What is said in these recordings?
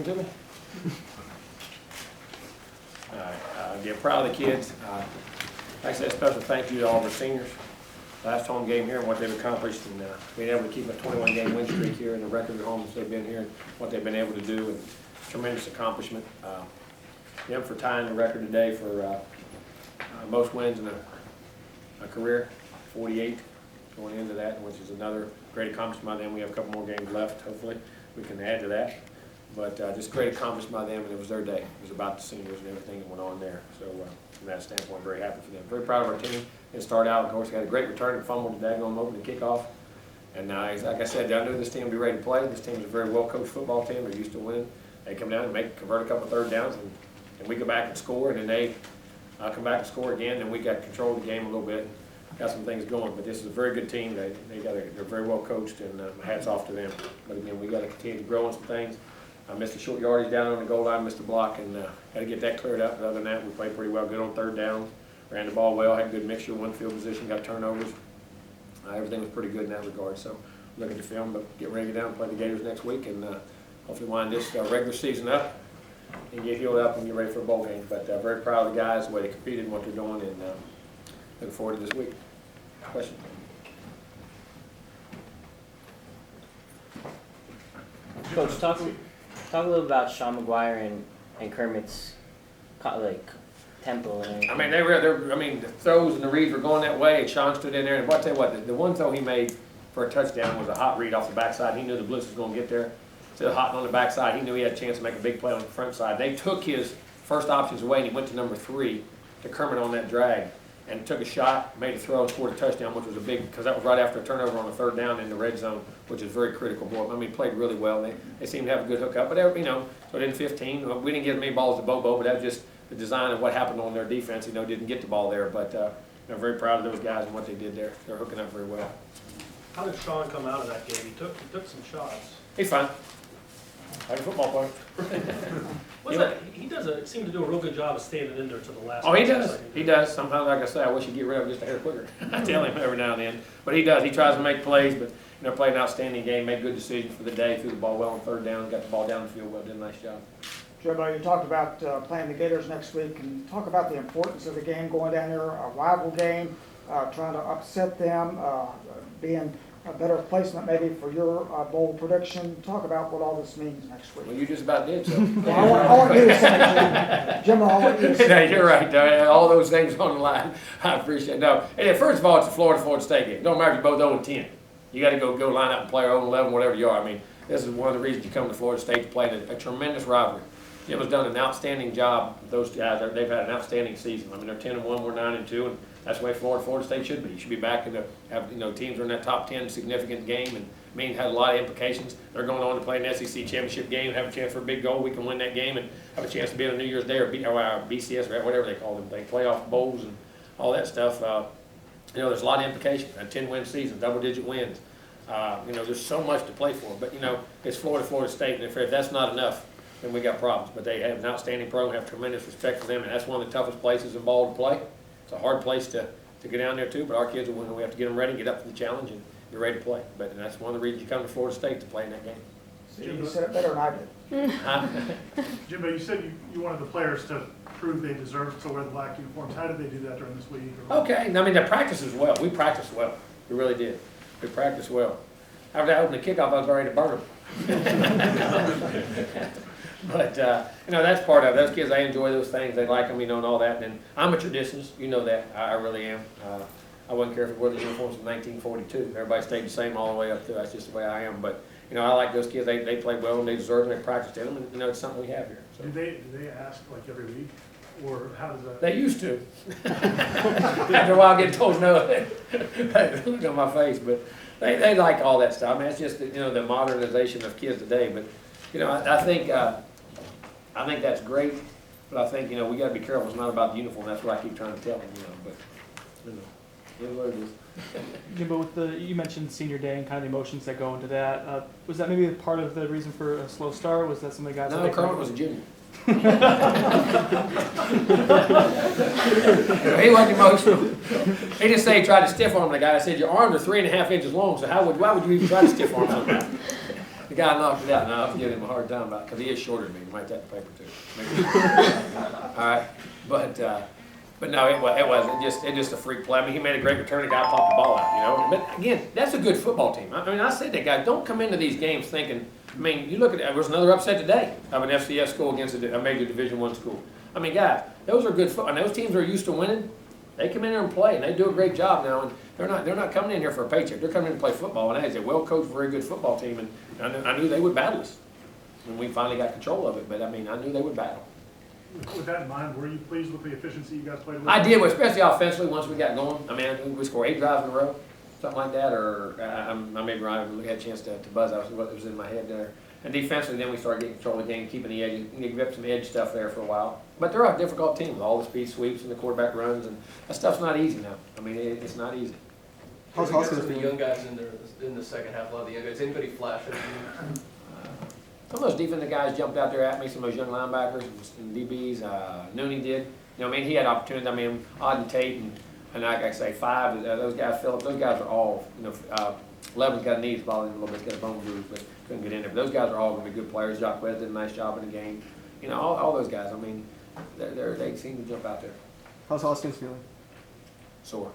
to me? All right, again, proud of the kids. Like I said, special thank you to all of our seniors. Last home game here and what they've accomplished, and being able to keep a 21-game win streak here and the record at home since they've been here, and what they've been able to do, and tremendous accomplishment. Them for tying the record today for most wins in a career, 48 going into that, which is another great accomplishment by them. We have a couple more games left. Hopefully we can add to that. But just great accomplishment by them, and it was their day. It was about the seniors and everything that went on there. So from that standpoint, very happy for them. Very proud of our team. It started out, of course, we had a great return and fumble to daggone opening kickoff. And like I said, I knew this team would be ready to play. This team is a very well-coached football team. They're used to winning. They come down and convert a couple of third downs, and we go back and score, and then they come back and score again, and we got control of the game a little bit. Got some things going, but this is a very good team. They're very well coached, and hats off to them. But again, we got to continue to grow on some things. I missed the short yardage down on the goal line, missed the block, and had to get that cleared up. But other than that, we played pretty well, good on third down, ran the ball well, had a good mixture, one field position, got turnovers. Everything was pretty good in that regard. So look at the film, but get ready to get down and play the Gators next week, and hopefully wind this regular season up and get healed up and get ready for a bowl game. But very proud of the guys, the way they competed and what they're doing, and looking forward to this week. Question? Coach, talk a little about Sean McGuire and Kermit's tempo. And I mean, the throws and the reads were going that way, and Sean stood in there. And I'll tell you what, the one throw he made for a touchdown was a hot read off the backside. He knew the blitz was going to get there. Instead of hot on the backside, he knew he had a chance to make a big play on the front side. They took his first options away, and he went to number 3 to Kermit on that drag, and took a shot, made a throw, and scored a touchdown, which was a big, because that was right after a turnover on a third down in the red zone, which is very critical. Boy, I mean, he played really well. They seemed to have a good hookup, but so in 15, we didn't get as many balls to Bobo, but that was just the design of what happened on their defense. Didn't get the ball there, but I'm very proud of those guys and what they did there. They're hooking up very well. How did Sean come out of that game? He took some shots. He's fine. Like a football player. He seem to do a real good job of standing in there to the last. Oh, he does. He does. Sometimes, like I say, I wish he'd get rid of him just a hair quicker. I tell him every now and then. But he does. He tries to make plays, but played an outstanding game, made good decisions for the day, threw the ball well on third down, got the ball down the field well, did a nice job. Jimbo, you talked about playing the Gators next week, and talk about the importance of the game, going down there, a rival game, trying to upset them, being a better placement maybe for your bowl prediction. Talk about what all this means next week. Well, you just about did, so. Well, I want you to say, Jimbo, I want you to say. No, you're right. All those things on the line. I appreciate it. No, and first of all, it's a Florida State game. Don't matter if you're both 0-10. You got to go line up and play 0-11, whatever you are. I mean, this is one of the reasons you come to Florida State to play a tremendous rivalry. Jim has done an outstanding job. Those guys, they've had an outstanding season. I mean, they're 10-1, we're 9-2, and that's the way Florida State should be. You should be back in teams are in that top 10 significant game, and had a lot of implications. They're going on to play an SEC championship game, have a chance for a big goal. We can win that game and have a chance to be on New Year's Day or BCS or whatever they call them. They playoff bowls and all that stuff. There's a lot of implications. A 10-win season, double-digit wins. There's so much to play for. But it's Florida State, and if that's not enough, then we got problems. But they have an outstanding program, have tremendous respect for them, and that's one of the toughest places in ball to play. It's a hard place to get down there too, but our kids will win. We have to get them ready, get up for the challenge, and be ready to play. But that's one of the reasons you come to Florida State to play in that game. See, you said it better than I did. Jimbo, you said you wanted the players to prove they deserve to wear the black uniforms. How did they do that during this week? Okay, they practiced well. We practiced well. We really did. We practiced well. After I opened the kickoff, I was ready to burn them. But, that's part of it. Those kids, they enjoy those things. They like them, and all that. And I'm a traditionalist. You know that. I really am. I wouldn't care if it wore the uniforms from 1942. Everybody stayed the same all the way up through. That's just the way I am. But, I like those kids. They play well, and they deserve it, and they practiced in them. And, it's something we have here. So. Do they ask, like, every week? Or how does that? They used to. After a while, getting told no. Look on my face. But they like all that stuff. I mean, it's just, the modernization of kids today. But, I think that's great, but I think, we got to be careful. It's not about the uniform. That's what I keep trying to tell them, but, it is what it is. Jimbo, you mentioned senior day and kind of the emotions that go into that. Was that maybe part of the reason for a slow start? Was that some of the guys? No, Kermit was a junior. He wasn't emotional. He just said he tried to stiff arm the guy. I said, your arms are 3.5 inches long, so why would you even try to stiff arm somebody? The guy knocked it out, and I was giving him a hard time about it, because he is shorter than me, you might take the paper too. All right, but no, it just a freak play. I mean, he made a great return, the guy popped the ball out, you know? But again, that's a good football team. I mean, I said that, guys, don't come into these games thinking, I mean, you look at, there was another upset today of an FCS school against a major Division I school. I mean, guys, those are good football, and those teams are used to winning. They come in there and play, and they do a great job now, and they're not coming in here for a paycheck. They're coming in to play football, and it's a well-coached, very good football team, and I knew they would battle us when we finally got control of it, but I mean, I knew they would battle. With that in mind, were you pleased with the efficiency you guys played with? I did, especially offensively, once we got going. I mean, we scored 8 drives in a row, something like that, or I maybe Ryan had a chance to buzz out what was in my head there. And defensively, then we started getting control of the game, keeping the edge, and give up some edge stuff there for a while. But they're a difficult team with all the speed sweeps and the quarterback runs, and that stuff's not easy now. I mean, it's not easy. How's Hoskins some of the young guys in there in the second half? A lot of the young guys. Anybody flash at you? Some of those defensive guys jumped out there at me, some of those young linebackers and DBs. Nooney did. You know, I mean, he had opportunities. I mean, Auden Tate and like I say, 5, those guys, Phillips, those guys are all, you know, 11's got a knee bothering him a little bit, he's got a bone bruise, but couldn't get in there. But those guys are all going to be good players. Jacques West did a nice job in the game. You know, all those guys, I mean, they seem to jump out there. How's Hoskins feeling? Sore.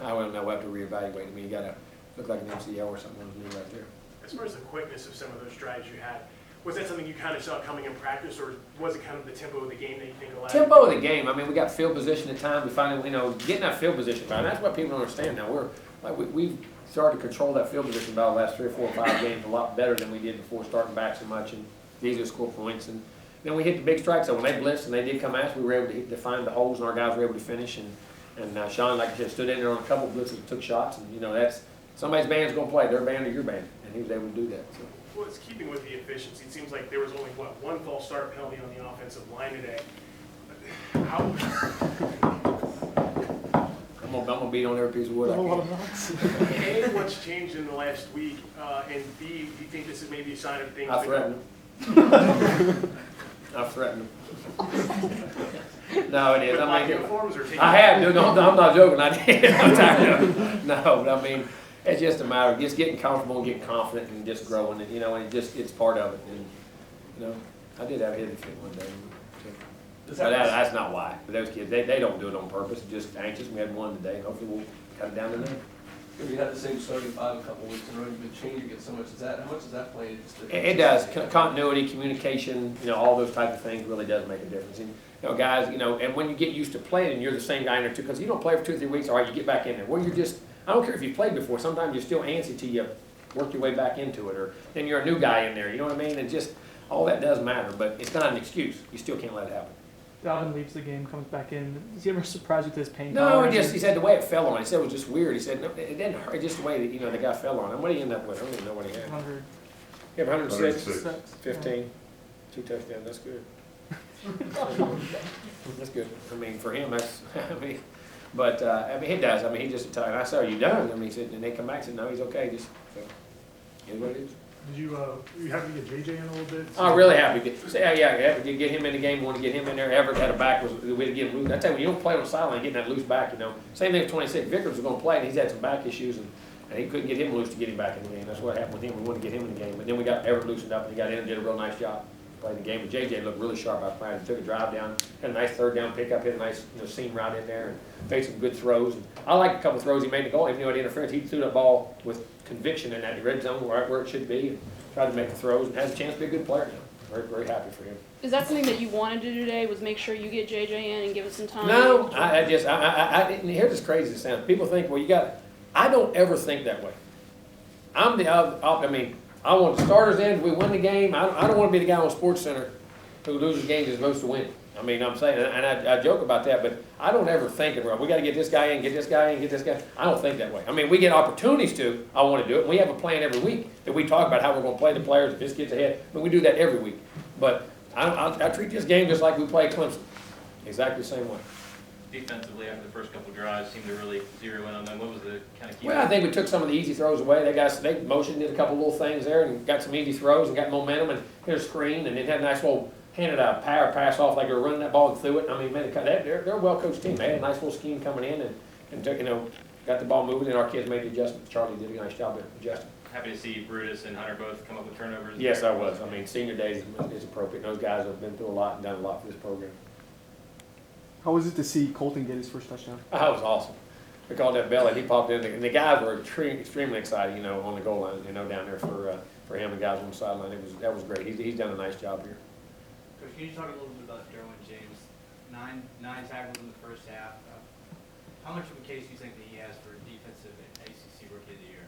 I don't know, we'll have to reevaluate. I mean, you got to look like an MCL or something on his knee right there. As far as the quickness of some of those strides you had, was that something you kind of saw coming in practice, or was it kind of the tempo of the game that you think allowed? Tempo of the game. I mean, we got field position at times. We finally, you know, getting that field position right. That's what people don't understand now. We've started to control that field position about the last 3 or 4 or 5 games a lot better than we did before starting back so much, and it's easier to score points. And then we hit the big strikes. So when they blitzed and they did come at us, we were able to find the holes, and our guys were able to finish. And Sean, like I said, stood in there on a couple of blitzes and took shots. And you know, that's somebody's band's going to play, their band or your band, and he was able to do that. So. Well, it's keeping with the efficiency. It seems like there was only, one false start penalty on the offensive line today. How? I'm gonna beat on every piece of wood I can. A, what's changed in the last week, and B, do you think this is maybe a sign of things? I threatened him. I threatened him. No, it is. I mean, Uniforms or taking? I have. No, I'm not joking. I did. I'm tired of it. No, but I mean, it's just a matter of just getting comfortable and getting confident and just growing. And you know, and it's part of it. And you know, I did have a hidden fit one day. But that's not why. But those kids, they don't do it on purpose. They're just anxious. We had one today, and hopefully we'll cut it down to them. You had the same starting 5 a couple weeks in a row. You've been changing it so much. How much does that play? It does. Continuity, communication, you know, all those type of things really does make a difference. And, you know, guys, you know, and when you get used to playing and you're the same guy in there too, because you don't play for 2 or 3 weeks, all right, you get back in there. Well, you're just, I don't care if you've played before, sometimes you're still antsy till you work your way back into it, or then you're a new guy in there, you know what I mean? And just, all that does matter, but it's not an excuse. You still can't let it happen. Dalvin leaves the game, comes back in. Is he ever surprised with his pain? No, he said the way it fell on him. He said it was just weird. He said, no, it didn't hurt, just the way that, you know, the guy fell on him. What did he end up with? I don't even know what he had. 100. He had 106, 106. 15, 2 touchdowns. That's good. That's good. I mean, for him, that's, I mean, but, I mean, he does. I mean, he just, and I said, are you done? I mean, he said, and they come back and said, no, he's okay. Just, so, here's what it is. Did you happy to get JJ in a little bit? I'm really happy. Happy to get him in the game. We want to get him in there. Everett had a back, was the way to get him loose. I tell you, you don't play on the sideline getting that loose back, you know. Same thing with 26. Vickers was going to play, and he's had some back issues, and he couldn't get him loose to get him back in the game. That's what happened with him. We wanted to get him in the game. But then we got Everett loosened up, and he got in and did a real nice job. Played the game. But JJ looked really sharp out there. He took a drive down, had a nice 3rd down pickup, hit a nice seam route in there, and made some good throws. And I like a couple of throws he made in the goal. Even though it interference, he threw that ball with conviction in that red zone right where it should be. And tried to make the throws and has a chance to be a good player now. Very, very happy for him. Is that something that you wanted to do today, was make sure you get JJ in and give us some time? No, I didn't. Here's this crazy sound. People think, well, I don't ever think that way. I mean, I want the starters in, we win the game. I don't want to be the guy on Sports Center who loses games is supposed to win. I mean, I'm saying, and I joke about that, but I don't ever think it, well, we got to get this guy in, get this guy in, get this guy. I don't think that way. I mean, we get opportunities to, I want to do it. And we have a plan every week that we talk about how we're going to play the players if this gets ahead. I mean, we do that every week. But I treat this game just like we play Clemson. Exactly the same way. Defensively, after the first couple of drives, seemed to really zero in on them. What was the kind of key? Well, I think we took some of the easy throws away. They motioned, did a couple little things there, and got some easy throws and got momentum and hit a screen, and then had a nice little handed a power pass off like they were running that ball and threw it. I mean, man, they're a well-coached team. They had a nice little scheme coming in and took, got the ball moving, and our kids made the adjustments. Charlie did a nice job of adjusting. happy to see Brutus and Hunter both come up with turnovers. Yes, I was. I mean, senior days is appropriate. Those guys have been through a lot and done a lot for this program. How was it to see Colton get his first touchdown? That was awesome. We called that bell and he popped in, and the guys were extremely excited, you know, on the goal line, you know, down there for him and guys on the sideline. That was great. He's done a nice job here. Coach, can you talk a little bit about Derwin James? Nine tackles in the first half. How much of a case do you think that he has for defensive and ACC Rookie of the Year?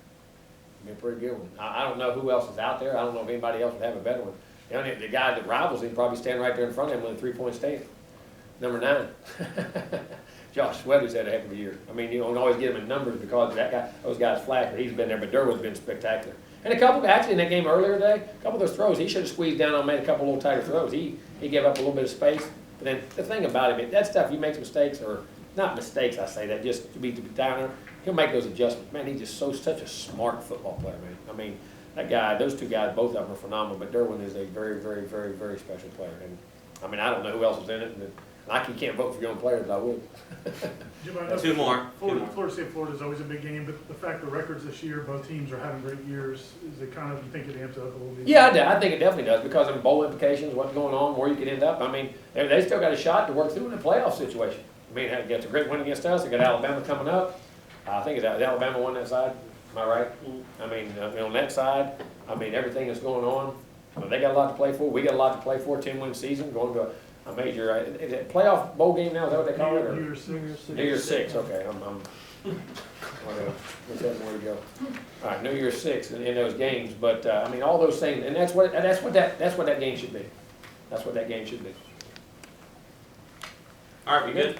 Been a pretty good one. I don't know who else is out there. I don't know if anybody else would have a better one. The guy that rivals him probably stand right there in front of him with a 3-point stand. Number 9. Josh Weathers had a heck of a year. I mean, you don't always get him in numbers because that guy, those guys flash, but he's been there. But Derwin's been spectacular. And a couple, actually in that game earlier today, a couple of those throws, he should have squeezed down and made a couple little tighter throws. He gave up a little bit of space. But then the thing about him, that stuff, he makes mistakes, or not mistakes, I say that, just to be down there, he'll make those adjustments. Man, he's just such a smart football player, man. I mean, that guy, those two guys, both of them are phenomenal, but Derwin is a very, very, very, very special player. And I mean, I don't know who else is in it, but like you can't vote for young players, I would. Jim, I know Two more. Florida State, Florida is always a big game, but the fact the records this year, both teams are having great years, is it kind of, you think it amps it up a little bit? Yeah, I think it definitely does because of bowl implications, what's going on, where you could end up. I mean, they still got a shot to work through in a playoff situation. I mean, it's a great win against us. They got Alabama coming up. I think it's Alabama won that side. Am I right? I mean, on that side, I mean, everything that's going on, they got a lot to play for. We got a lot to play for. 10-win season, going to a major. Is it playoff bowl game now? Is that what they call it? Or? New Year's Six. New Year's Six. Okay, whatever. What's that more to go? All right, New Year's Six in those games. But I mean, all those things, and that's what that game should be. That's what that game should be. All right, we good?